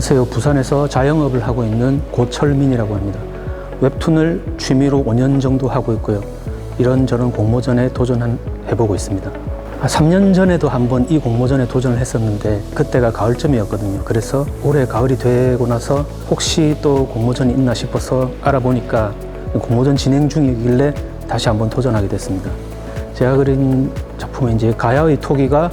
안녕하세요. 부산에서 자영업을 하고 있는 고철민이라고 합니다. 웹툰을 취미로 5년 정도 하고 있고요. 이런저런 공모전에 도전해보고 있습니다. 3년 전에도 한번 이 공모전에 도전을 했었는데 그때가 가을쯤이었거든요. 그래서 올해 가을이 되고 나서 혹시 또 공모전이 있나 싶어서 알아보니까 공모전 진행 중이길래 다시 한번 도전하게 됐습니다. 제가 그린 작품은 이제 가야의 토기가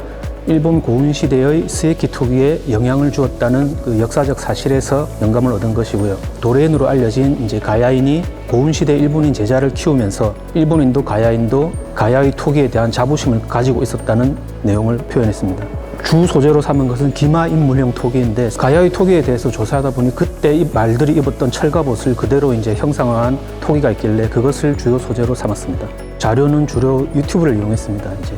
일본 고운 시대의 스에키 토기에 영향을 주었다는 그 역사적 사실에서 영감을 얻은 것이고요. 도레인으로 알려진 이제 가야인이 고운 시대 일본인 제자를 키우면서 일본인도 가야인도 가야의 토기에 대한 자부심을 가지고 있었다는 내용을 표현했습니다. 주 소재로 삼은 것은 기마 인물형 토기인데 가야의 토기에 대해서 조사하다 보니 그때 이 말들이 입었던 철갑옷을 그대로 이제 형상화한 토기가 있길래 그것을 주요 소재로 삼았습니다. 자료는 주로 유튜브를 이용했습니다. 이제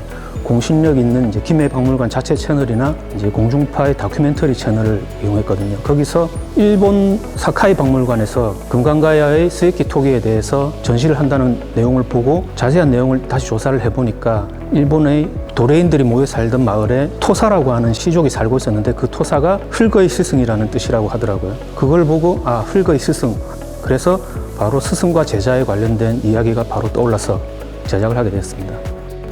공신력 있는 이제 김해박물관 자체 채널이나 이제 공중파의 다큐멘터리 채널을 이용했거든요. 거기서 일본 사카이 박물관에서 금강가야의 스에키 토기에 대해서 전시를 한다는 내용을 보고 자세한 내용을 다시 조사를 해보니까 일본의 도레인들이 모여 살던 마을에 토사라고 하는 시족이 살고 있었는데 그 토사가 흙의 스승이라는 뜻이라고 하더라고요. 그걸 보고 흙의 스승. 그래서 바로 스승과 제자에 관련된 이야기가 바로 떠올라서 제작을 하게 되었습니다.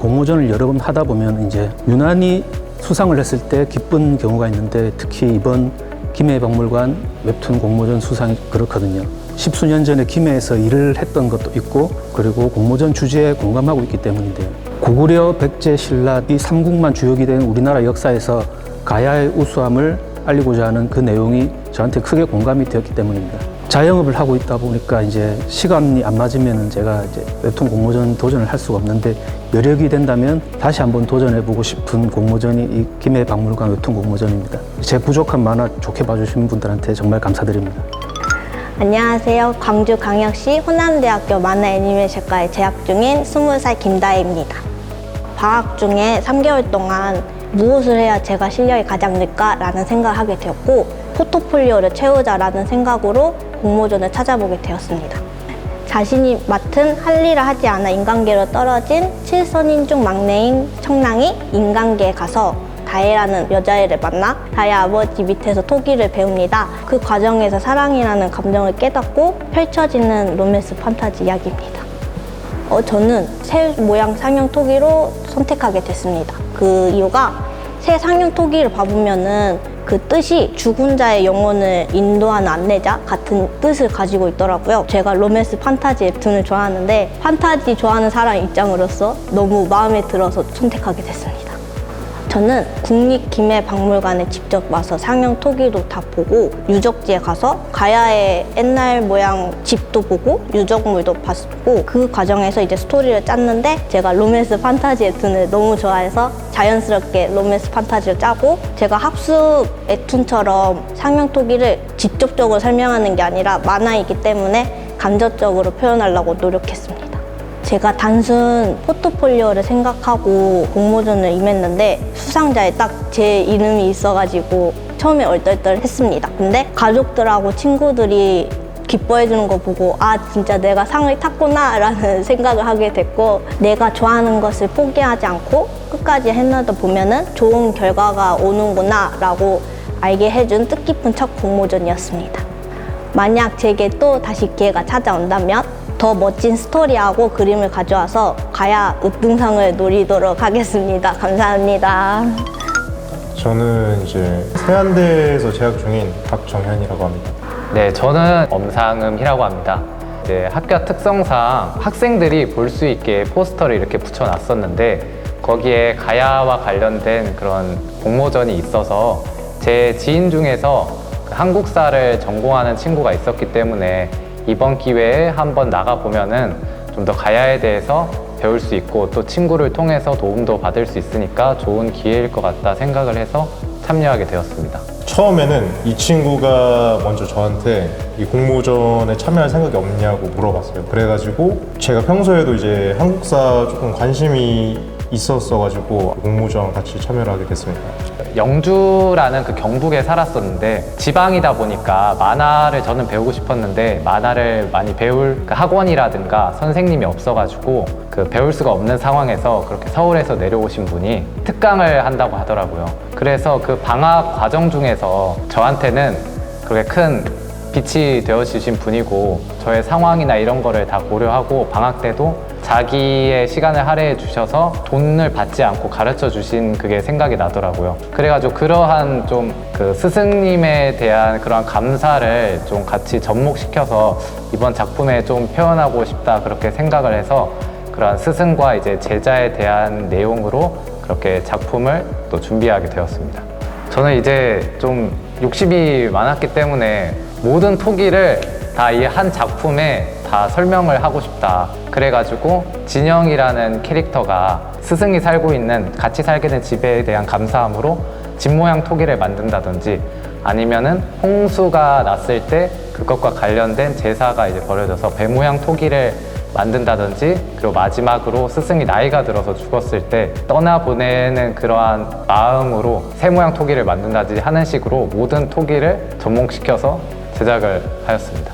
공모전을 여러 번 하다 보면 이제 유난히 수상을 했을 때 기쁜 경우가 있는데 특히 이번 김해박물관 웹툰 공모전 수상이 그렇거든요. 십수년 전에 김해에서 일을 했던 것도 있고 그리고 공모전 주제에 공감하고 있기 때문인데요. 고구려, 백제, 신라 이 삼국만 주역이 된 우리나라 역사에서 가야의 우수함을 알리고자 하는 그 내용이 저한테 크게 공감이 되었기 때문입니다. 자영업을 하고 있다 보니까 이제 시간이 안 맞으면 제가 이제 웹툰 공모전 도전을 할 수가 없는데 여력이 된다면 다시 한번 도전해보고 싶은 공모전이 이 김해박물관 웹툰 공모전입니다. 제 부족한 만화 좋게 봐주신 분들한테 정말 감사드립니다. 안녕하세요. 광주광역시 호남대학교 만화 애니메이션과에 재학 중인 20살 김다혜입니다. 방학 중에 3개월 동안 무엇을 해야 제가 실력이 가장 늘까라는 생각을 하게 되었고 포트폴리오를 채우자라는 생각으로 공모전을 찾아보게 되었습니다. 자신이 맡은 할 일을 하지 않아 인간계로 떨어진 7선인 중 막내인 청랑이 인간계에 가서 다혜라는 여자애를 만나 다혜 아버지 밑에서 토기를 배웁니다. 그 과정에서 사랑이라는 감정을 깨닫고 펼쳐지는 로맨스 판타지 이야기입니다. 저는 새 모양 상형 토기로 선택하게 됐습니다. 그 이유가 새 상형 토기를 봐보면은 그 뜻이 죽은 자의 영혼을 인도하는 안내자 같은 뜻을 가지고 있더라고요. 제가 로맨스 판타지 웹툰을 좋아하는데 판타지 좋아하는 사람 입장으로서 너무 마음에 들어서 선택하게 됐습니다. 저는 국립김해박물관에 직접 와서 상형 토기도 다 보고 유적지에 가서 가야의 옛날 모양 집도 보고 유적물도 봤고 그 과정에서 이제 스토리를 짰는데 제가 로맨스 판타지 웹툰을 너무 좋아해서 자연스럽게 로맨스 판타지를 짜고 제가 학습 웹툰처럼 상형 토기를 직접적으로 설명하는 게 아니라 만화이기 때문에 간접적으로 표현하려고 노력했습니다. 제가 단순 포트폴리오를 생각하고 공모전을 임했는데 수상자에 딱 제 이름이 있어가지고 처음에 얼떨떨했습니다. 근데 가족들하고 친구들이 기뻐해주는 거 보고 진짜 내가 상을 탔구나 라는 생각을 하게 됐고 내가 좋아하는 것을 포기하지 않고 끝까지 해나다 보면은 좋은 결과가 오는구나 라고 알게 해준 뜻깊은 첫 공모전이었습니다. 만약 제게 또 다시 기회가 찾아온다면 더 멋진 스토리하고 그림을 가져와서 가야 으뜸상을 노리도록 하겠습니다. 감사합니다. 저는 이제 세안대에서 재학 중인 박정현이라고 합니다. 네, 저는 엄상음이라고 합니다. 이제 학교 특성상 학생들이 볼 수 있게 포스터를 이렇게 붙여놨었는데 거기에 가야와 관련된 그런 공모전이 있어서 제 지인 중에서 한국사를 전공하는 친구가 있었기 때문에 이번 기회에 한번 나가보면은 좀 더 가야에 대해서 배울 수 있고 또 친구를 통해서 도움도 받을 수 있으니까 좋은 기회일 것 같다 생각을 해서 참여하게 되었습니다. 처음에는 이 친구가 먼저 저한테 이 공모전에 참여할 생각이 없냐고 물어봤어요. 그래가지고 제가 평소에도 이제 한국사 조금 관심이 있었어가지고 공모전 같이 참여를 하게 됐습니다. 영주라는 그 경북에 살았었는데 지방이다 보니까 만화를 저는 배우고 싶었는데 만화를 많이 배울 그 학원이라든가 선생님이 없어가지고 그 배울 수가 없는 상황에서 그렇게 서울에서 내려오신 분이 특강을 한다고 하더라고요. 그래서 그 방학 과정 중에서 저한테는 그렇게 큰 빛이 되어주신 분이고 저의 상황이나 이런 거를 다 고려하고 방학 때도 자기의 시간을 할애해 주셔서 돈을 받지 않고 가르쳐 주신 그게 생각이 나더라고요. 그래가지고 그러한 좀 그 스승님에 대한 그러한 감사를 좀 같이 접목시켜서 이번 작품에 좀 표현하고 싶다 그렇게 생각을 해서 그러한 스승과 이제 제자에 대한 내용으로 그렇게 작품을 또 준비하게 되었습니다. 저는 이제 좀 욕심이 많았기 때문에 모든 토기를 다 이 한 작품에 다 설명을 하고 싶다. 그래가지고 진영이라는 캐릭터가 스승이 살고 있는 같이 살게 된 집에 대한 감사함으로 집 모양 토기를 만든다든지 아니면은 홍수가 났을 때 그것과 관련된 제사가 이제 벌어져서 배 모양 토기를 만든다든지 그리고 마지막으로 스승이 나이가 들어서 죽었을 때 떠나보내는 그러한 마음으로 새 모양 토기를 만든다든지 하는 식으로 모든 토기를 접목시켜서 제작을 하였습니다.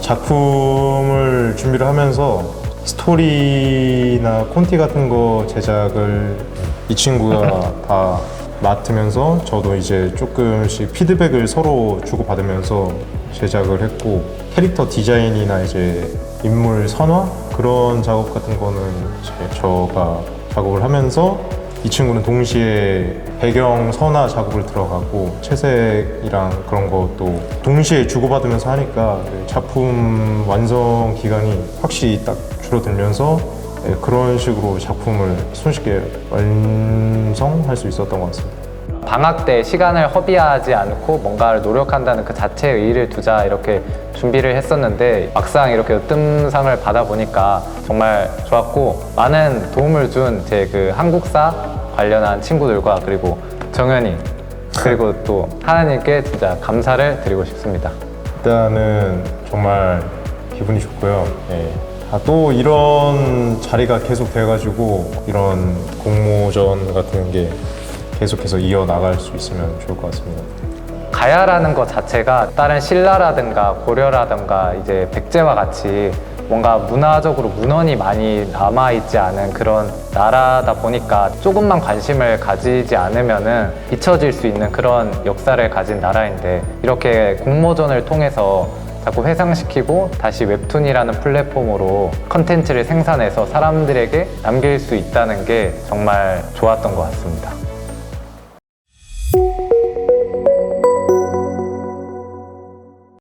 작품을 준비를 하면서 스토리나 콘티 같은 거 제작을 이 친구가 다 맡으면서 저도 이제 조금씩 피드백을 서로 주고받으면서 제작을 했고 캐릭터 디자인이나 이제 인물 선화 그런 작업 같은 거는 이제 저가 작업을 하면서 이 친구는 동시에 배경 선화 작업을 들어가고 채색이랑 그런 것도 동시에 주고받으면서 하니까 작품 완성 기간이 확실히 딱 줄어들면서 그런 식으로 작품을 손쉽게 완성할 수 있었던 것 같습니다. 방학 때 시간을 허비하지 않고 뭔가를 노력한다는 그 자체에 의의를 두자 이렇게 준비를 했었는데 막상 이렇게 으뜸상을 받아보니까 정말 좋았고 많은 도움을 준 제 그 한국사 관련한 친구들과 그리고 정현이 그리고 또 하나님께 진짜 감사를 드리고 싶습니다. 일단은 정말 기분이 좋고요. 또 이런 자리가 계속 돼가지고 이런 공모전 같은 게 계속해서 이어나갈 수 있으면 좋을 것 같습니다. 가야라는 것 자체가 다른 신라라든가 고려라든가 이제 백제와 같이 뭔가 문화적으로 문헌이 많이 남아있지 않은 그런 나라다 보니까 조금만 관심을 가지지 않으면은 잊혀질 수 있는 그런 역사를 가진 나라인데 이렇게 공모전을 통해서 자꾸 회상시키고 다시 웹툰이라는 플랫폼으로 컨텐츠를 생산해서 사람들에게 남길 수 있다는 게 정말 좋았던 것 같습니다.